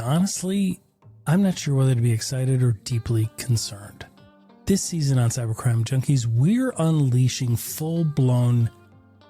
honestly, I'm not sure whether to be excited or deeply concerned. This season on Cybercrime Junkies, we're unleashing full-blown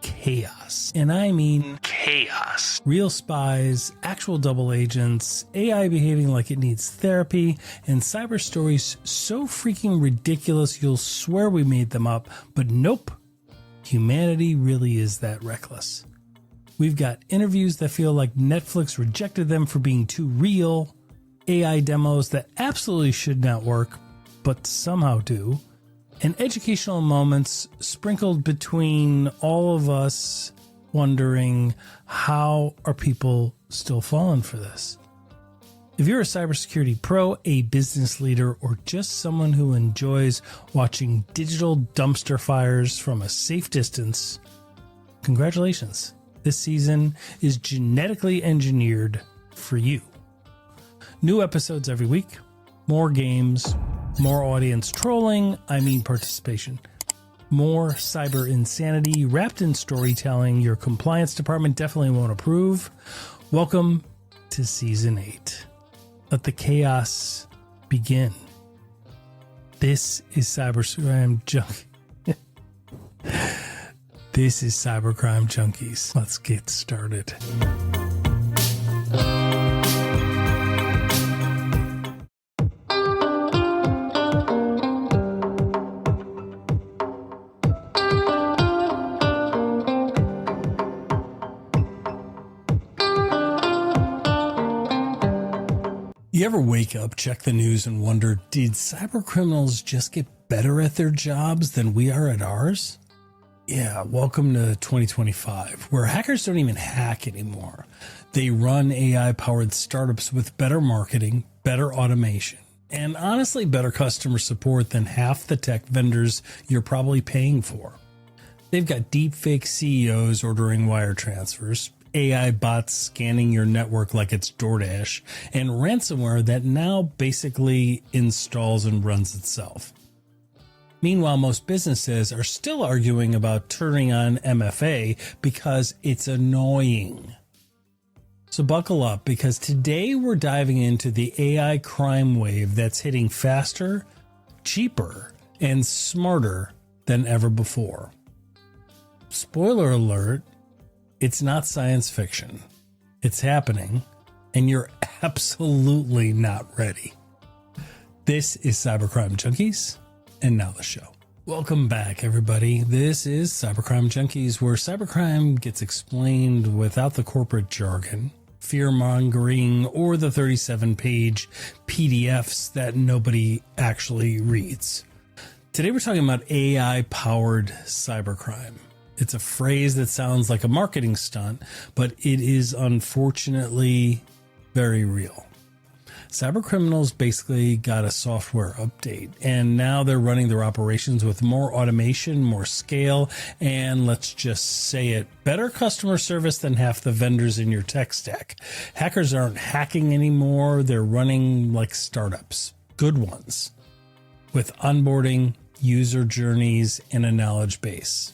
chaos. And I mean chaos. Real spies, actual double agents, AI behaving like it needs therapy, and cyber stories so freaking ridiculous you'll swear we made them up, but nope. Humanity really is that reckless. We've got interviews that feel like Netflix rejected them for being too real, AI demos that absolutely should not work, but somehow do, and educational moments sprinkled between all of us wondering, how are people still falling for this? If you're a cybersecurity pro, a business leader, or just someone who enjoys watching digital dumpster fires from a safe distance, congratulations. This season is genetically engineered for you. New episodes every week, more games, more audience trolling, participation, more cyber insanity wrapped in storytelling your compliance department definitely won't approve. Welcome to Season 8. Let the chaos begin. This is Cybercrime Junkies. This is Cybercrime Junkies. Let's get started. You ever wake up, check the news, and wonder, did cybercriminals just get better at their jobs than we are at ours? Yeah, welcome to 2025, where hackers don't even hack anymore. They run AI-powered startups with better marketing, better automation, and honestly better customer support than half the tech vendors you're probably paying for. They've got deepfake CEOs ordering wire transfers, AI bots scanning your network like it's DoorDash, and ransomware that now basically installs and runs itself. Meanwhile, most businesses are still arguing about turning on MFA because it's annoying. So buckle up, because today we're diving into the AI crime wave that's hitting faster, cheaper, and smarter than ever before. Spoiler alert, it's not science fiction. It's happening, and you're absolutely not ready. This is Cybercrime Junkies, and now the show. Welcome back, everybody. This is Cybercrime Junkies, where cybercrime gets explained without the corporate jargon, fear-mongering, or the 37-page PDFs that nobody actually reads. Today we're talking about AI-powered cybercrime. It's a phrase that sounds like a marketing stunt, but it is unfortunately very real. Cybercriminals basically got a software update, and now they're running their operations with more automation, more scale, and let's just say it, better customer service than half the vendors in your tech stack. Hackers aren't hacking anymore. They're running like startups, good ones, with onboarding, user journeys, and a knowledge base.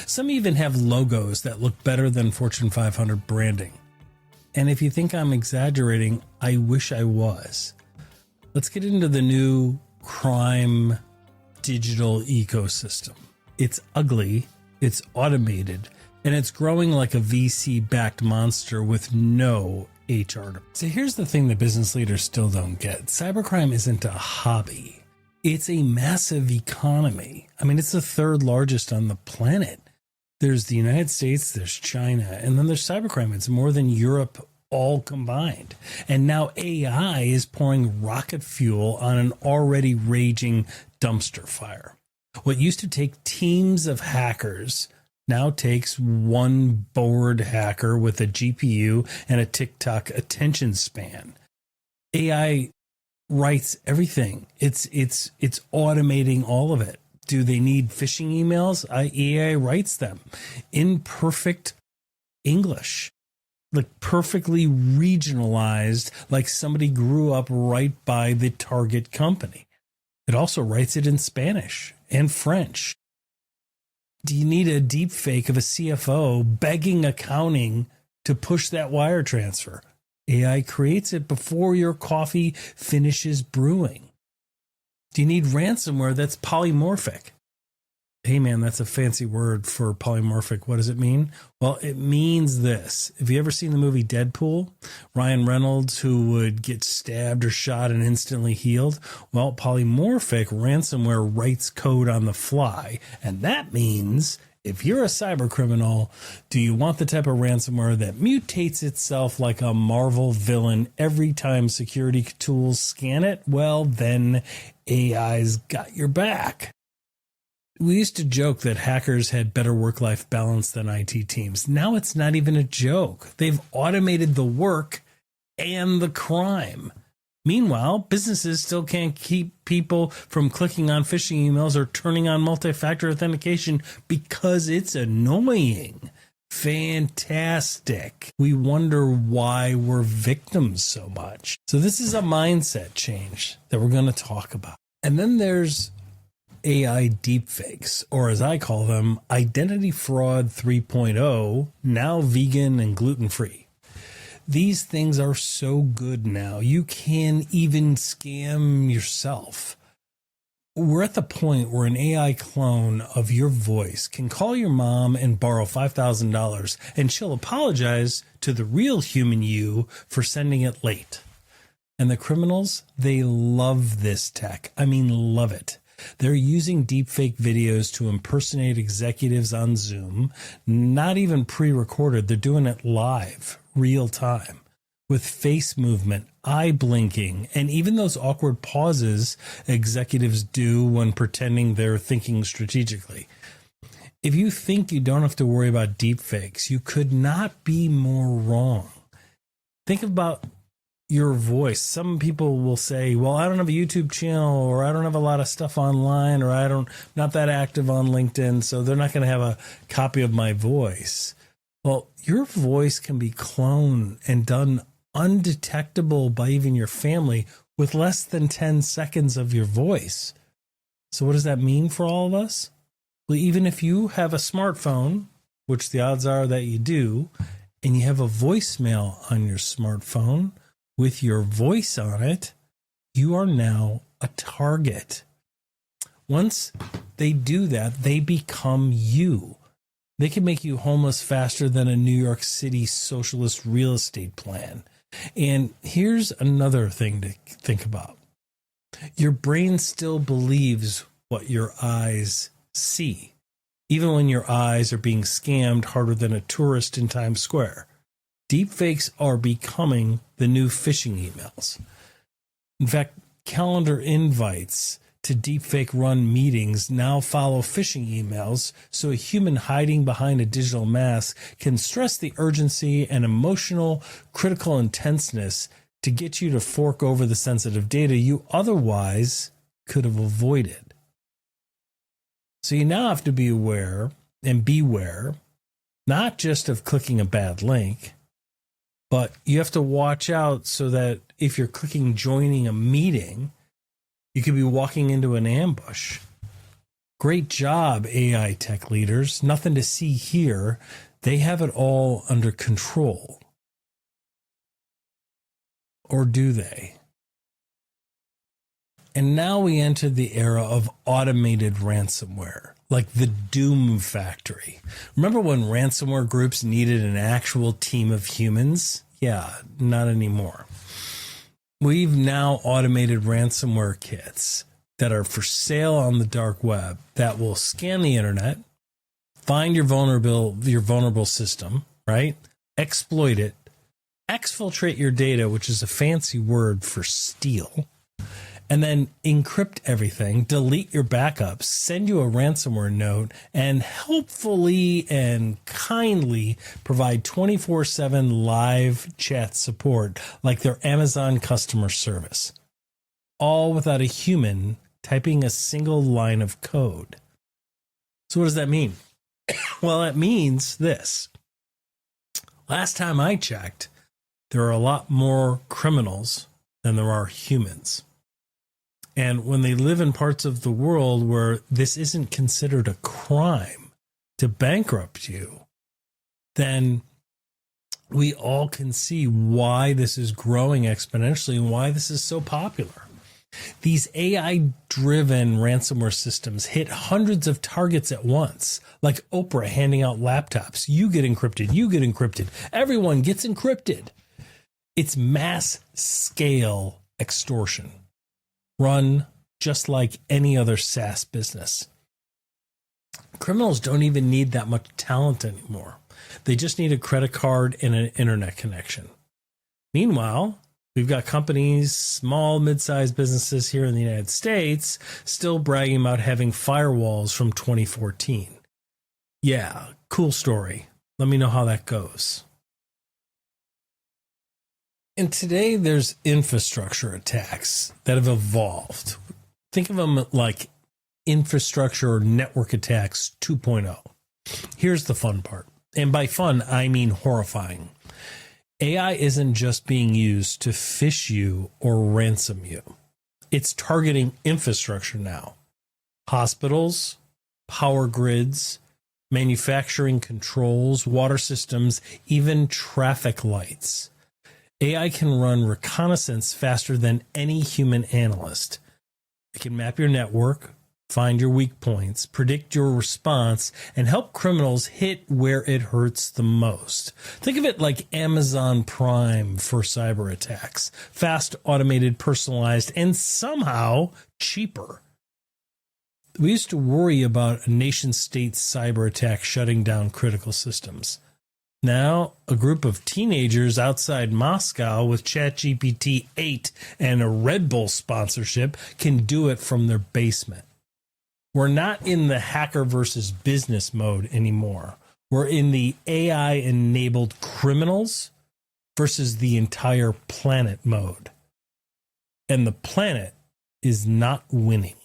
Some even have logos that look better than Fortune 500 branding. And if you think I'm exaggerating, I wish I was. Let's get into the new crime digital ecosystem. It's ugly, it's automated, and it's growing like a VC-backed monster with no HR. So here's the thing that business leaders still don't get. Cybercrime isn't a hobby. It's a massive economy. It's the third largest on the planet. There's the United States, there's China, and then there's cybercrime. It's more than Europe all combined. And now AI is pouring rocket fuel on an already raging dumpster fire. What used to take teams of hackers now takes one bored hacker with a GPU and a TikTok attention span. AI writes everything. It's automating all of it. Do they need phishing emails? AI writes them in perfect English, like perfectly regionalized, like somebody grew up right by the target company. It also writes it in Spanish and French. Do you need a deep fake of a CFO begging accounting to push that wire transfer? AI creates it before your coffee finishes brewing. Do you need ransomware that's polymorphic? Hey man, that's a fancy word for polymorphic. What does it mean? Well, it means this. Have you ever seen the movie Deadpool? Ryan Reynolds, who would get stabbed or shot and instantly healed? Well, polymorphic ransomware writes code on the fly. And that means if you're a cyber criminal, do you want the type of ransomware that mutates itself like a Marvel villain every time security tools scan it? Well, then AI's got your back. We used to joke that hackers had better work-life balance than IT teams. Now it's not even a joke. They've automated the work and the crime. Meanwhile, businesses still can't keep people from clicking on phishing emails or turning on multi-factor authentication because it's annoying. Fantastic. We wonder why we're victims so much. So this is a mindset change that we're going to talk about. And then there's AI deepfakes, or as I call them, identity fraud 3.0, now vegan and gluten-free. These things are so good now. You can even scam yourself. We're at the point where an AI clone of your voice can call your mom and borrow $5,000, and she'll apologize to the real human you for sending it late. And the criminals, they love this tech. I mean, love it. They're using deepfake videos to impersonate executives on Zoom, not even pre-recorded. They're doing it live, real time, with face movement, eye blinking, and even those awkward pauses executives do when pretending they're thinking strategically. If you think you don't have to worry about deepfakes, you could not be more wrong. Think about your voice. Some people will say, well, I don't have a YouTube channel, or I don't have a lot of stuff online, or not that active on LinkedIn, so they're not going to have a copy of my voice. Well, your voice can be cloned and done undetectable by even your family with less than 10 seconds of your voice. So what does that mean for all of us? Well, even if you have a smartphone, which the odds are that you do, and you have a voicemail on your smartphone with your voice on it, you are now a target. Once they do that, they become you. They can make you homeless faster than a New York City socialist real estate plan. And here's another thing to think about. Your brain still believes what your eyes see, even when your eyes are being scammed harder than a tourist in Times Square. Deepfakes are becoming the new phishing emails. In fact, calendar invites to deepfake run meetings now follow phishing emails, so a human hiding behind a digital mask can stress the urgency and emotional critical intenseness to get you to fork over the sensitive data you otherwise could have avoided. So you now have to be aware and beware, not just of clicking a bad link, but you have to watch out so that if you're clicking joining a meeting, you could be walking into an ambush. Great job, AI tech leaders. Nothing to see here. They have it all under control. Or do they? And now we enter the era of automated ransomware, like the Doom Factory. Remember when ransomware groups needed an actual team of humans? Yeah, not anymore. We've now automated ransomware kits that are for sale on the dark web that will scan the internet, find your vulnerable system, right? Exploit it, exfiltrate your data, which is a fancy word for steal, and then encrypt everything, delete your backups, send you a ransomware note, and helpfully and kindly provide 24/7 live chat support like their Amazon customer service. All without a human typing a single line of code. So what does that mean? Well, it means this. Last time I checked, there are a lot more criminals than there are humans. And when they live in parts of the world where this isn't considered a crime to bankrupt you, then we all can see why this is growing exponentially and why this is so popular. These AI-driven ransomware systems hit hundreds of targets at once, like Oprah handing out laptops. You get encrypted, you get encrypted, everyone gets encrypted. It's mass-scale extortion, run just like any other SaaS business. Criminals don't even need that much talent anymore. They just need a credit card and an internet connection. Meanwhile, we've got companies, small, mid-sized businesses here in the United States, still bragging about having firewalls from 2014. Yeah, cool story. Let me know how that goes. And today there's infrastructure attacks that have evolved. Think of them like infrastructure or network attacks 2.0. Here's the fun part. And by fun, I mean horrifying. AI isn't just being used to phish you or ransom you. It's targeting infrastructure now. Hospitals, power grids, manufacturing controls, water systems, even traffic lights. AI can run reconnaissance faster than any human analyst. It can map your network, find your weak points, predict your response, and help criminals hit where it hurts the most. Think of it like Amazon Prime for cyber attacks. Fast, automated, personalized, and somehow cheaper. We used to worry about a nation-state cyber attack shutting down critical systems. Now, a group of teenagers outside Moscow with ChatGPT 8 and a Red Bull sponsorship can do it from their basement. We're not in the hacker versus business mode anymore. We're in the AI-enabled criminals versus the entire planet mode. And the planet is not winning.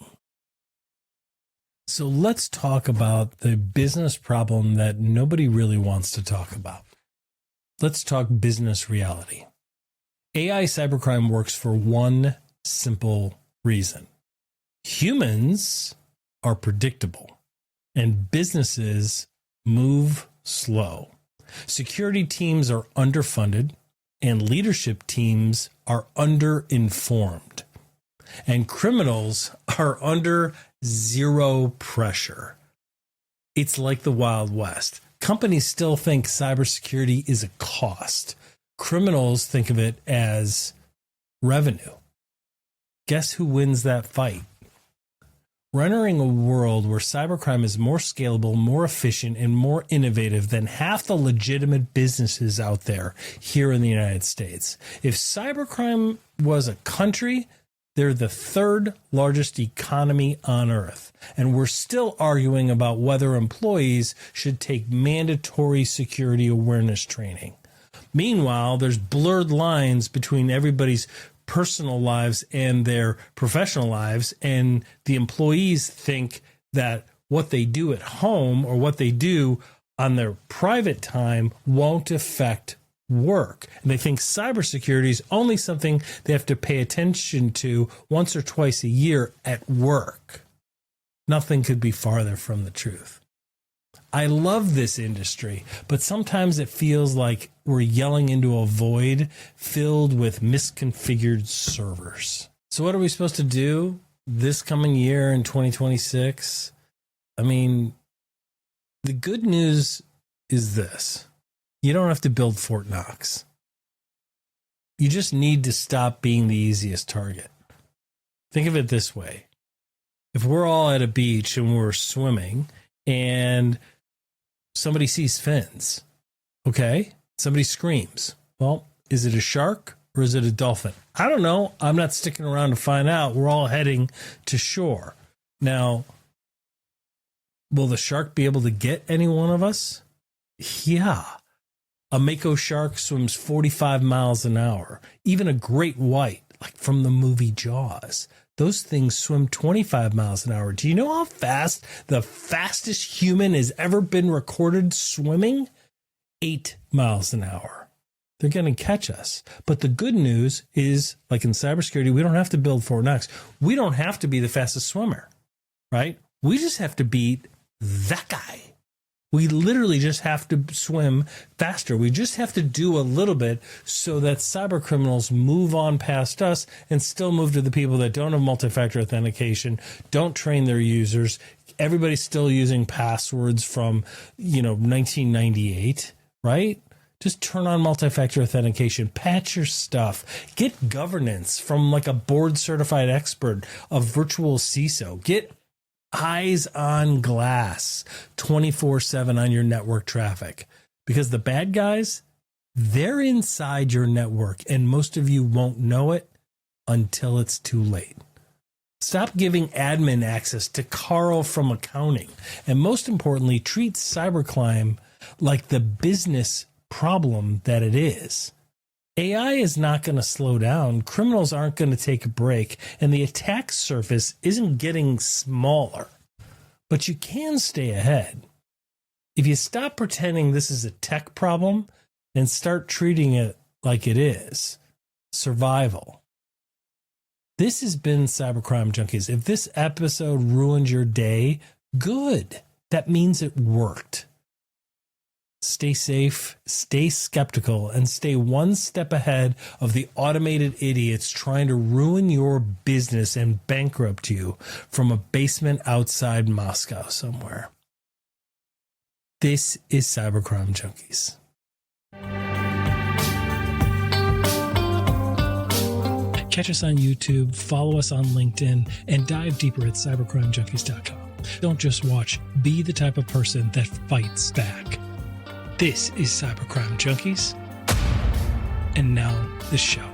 So let's talk about the business problem that nobody really wants to talk about. Let's talk business reality. AI cybercrime works for one simple reason. Humans are predictable and businesses move slow. Security teams are underfunded and leadership teams are underinformed. And criminals are under zero pressure. It's like the Wild West. Companies still think cybersecurity is a cost. Criminals think of it as revenue. Guess who wins that fight? We're entering a world where cybercrime is more scalable, more efficient, and more innovative than half the legitimate businesses out there here in the United States. If cybercrime was a country, they're the third largest economy on earth, and we're still arguing about whether employees should take mandatory security awareness training. Meanwhile, there's blurred lines between everybody's personal lives and their professional lives, and the employees think that what they do at home or what they do on their private time won't affect work. And they think cybersecurity is only something they have to pay attention to once or twice a year at work. Nothing could be farther from the truth. I love this industry, but sometimes it feels like we're yelling into a void filled with misconfigured servers. So what are we supposed to do this coming year in 2026? I mean, the good news is this. You don't have to build Fort Knox. You just need to stop being the easiest target. Think of it this way. If we're all at a beach and we're swimming and somebody sees fins, okay? Somebody screams. Well, is it a shark or is it a dolphin? I don't know. I'm not sticking around to find out. We're all heading to shore. Now, will the shark be able to get any one of us? Yeah. A mako shark swims 45 miles an hour. Even a great white, like from the movie Jaws, those things swim 25 miles an hour. Do you know how fast the fastest human has ever been recorded swimming? 8 miles an hour. They're going to catch us. But the good news is, like in cybersecurity, we don't have to build Fort Knox. We don't have to be the fastest swimmer, right? We just have to beat that guy. We literally just have to swim faster. We just have to do a little bit so that cyber criminals move on past us and still move to the people that don't have multi-factor authentication, don't train their users. Everybody's still using passwords from, 1998, right? Just turn on multi-factor authentication, patch your stuff, get governance from like a board certified expert, a virtual CISO, get eyes on glass 24/7 on your network traffic, because the bad guys, they're inside your network and most of you won't know it until it's too late. Stop giving admin access to Carl from accounting. And most importantly, treat cybercrime like the business problem that it is. AI is not going to slow down. Criminals aren't going to take a break, and the attack surface isn't getting smaller. But you can stay ahead. If you stop pretending this is a tech problem and start treating it like it is survival. This has been Cybercrime Junkies. If this episode ruined your day, good. That means it worked. Stay safe, stay skeptical, and stay one step ahead of the automated idiots trying to ruin your business and bankrupt you from a basement outside Moscow somewhere. This is Cybercrime Junkies. Catch us on YouTube, follow us on LinkedIn, and dive deeper at cybercrimejunkies.com. Don't just watch, be the type of person that fights back. This is Cybercrime Junkies, and now the show.